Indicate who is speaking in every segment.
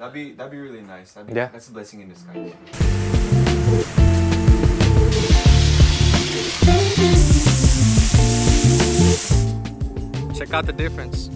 Speaker 1: That'd be really nice.
Speaker 2: Yeah.
Speaker 1: That's a blessing in disguise.
Speaker 2: Check out the difference.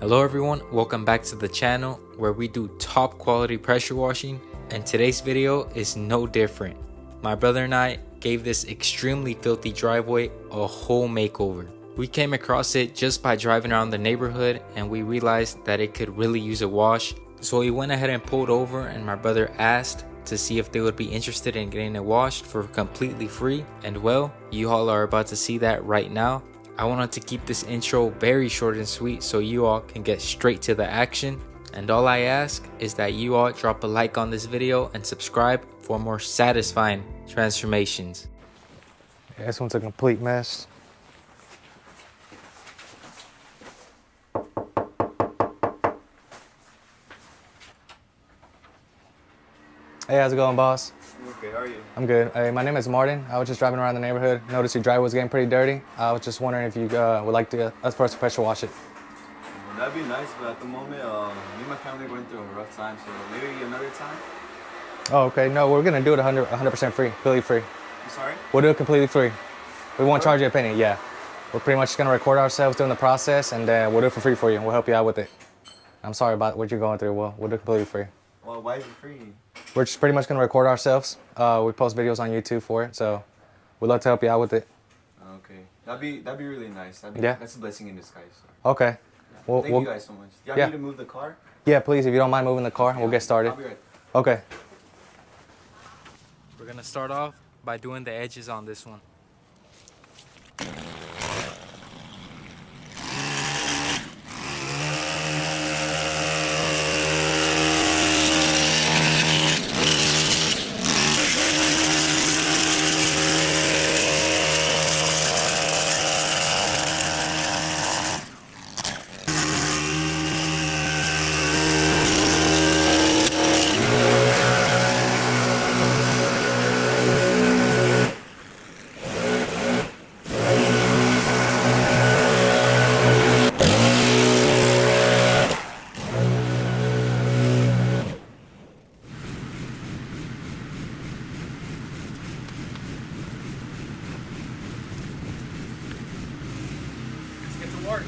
Speaker 2: Hello everyone, welcome back to the channel where we do top quality pressure washing, and today's video is no different. My brother and I gave this extremely filthy driveway a whole makeover. We came across it just by driving around the neighborhood and we realized that it could really use a wash. So we went ahead and pulled over and my brother asked to see if they would be interested in getting it washed for completely free. And well, you all are about to see that right now. I wanted to keep this intro very short and sweet so you all can get straight to the action. And all I ask is that you all drop a like on this video and subscribe for more satisfying transformations. Yeah, this one's a complete mess. Hey, how's it going, boss?
Speaker 1: Okay, how are you?
Speaker 2: I'm good. Hey, my name is Martin. I was just driving around the neighborhood. Noticed your driveway was getting pretty dirty. I was just wondering if you would like to us for us to pressure wash it.
Speaker 1: Well, that'd be nice, but at the moment, me and my family are going through a rough time, so maybe another time.
Speaker 2: Oh, okay. No, we're gonna do it 100% free, completely free.
Speaker 1: I'm sorry?
Speaker 2: We'll do it completely free. We won't charge you a penny. Yeah, we're pretty much just gonna record ourselves doing the process, and we'll do it for free for you. We'll help you out with it. I'm sorry about what you're going through. We'll do it completely free.
Speaker 1: Well, why is it free?
Speaker 2: We're just pretty much gonna record ourselves. We post videos on YouTube for it, so we'd love to help you out with it.
Speaker 1: Okay, that'd be really nice.
Speaker 2: Yeah.
Speaker 1: That's a blessing in disguise.
Speaker 2: Okay.
Speaker 1: Yeah.
Speaker 2: Well,
Speaker 1: Thank you guys so much. Do you want me to move the car?
Speaker 2: Yeah, please, if you don't mind moving the car, we'll get started.
Speaker 1: I'll be right there.
Speaker 2: Okay. We're gonna start off by doing the edges on this one. Let's get to work.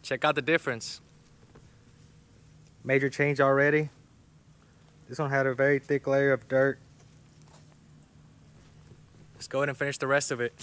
Speaker 2: Check out the difference. Major change already. This one had a very thick layer of dirt. Let's go ahead and finish the rest of it.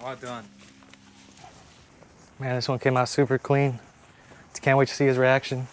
Speaker 2: All done. Man, this one came out super clean. Can't wait to see his reaction.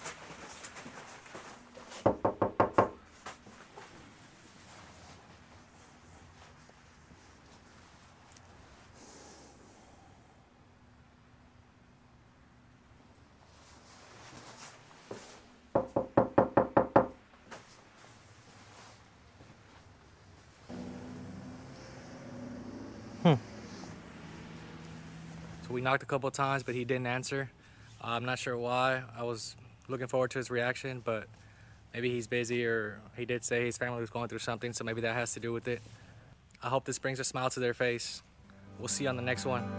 Speaker 2: So we knocked a couple of times, but he didn't answer. I'm not sure why. I was looking forward to his reaction, but maybe he's busy, or he did say his family was going through something, so maybe that has to do with it. I hope this brings a smile to their face.
Speaker 3: We'll see you on the next one.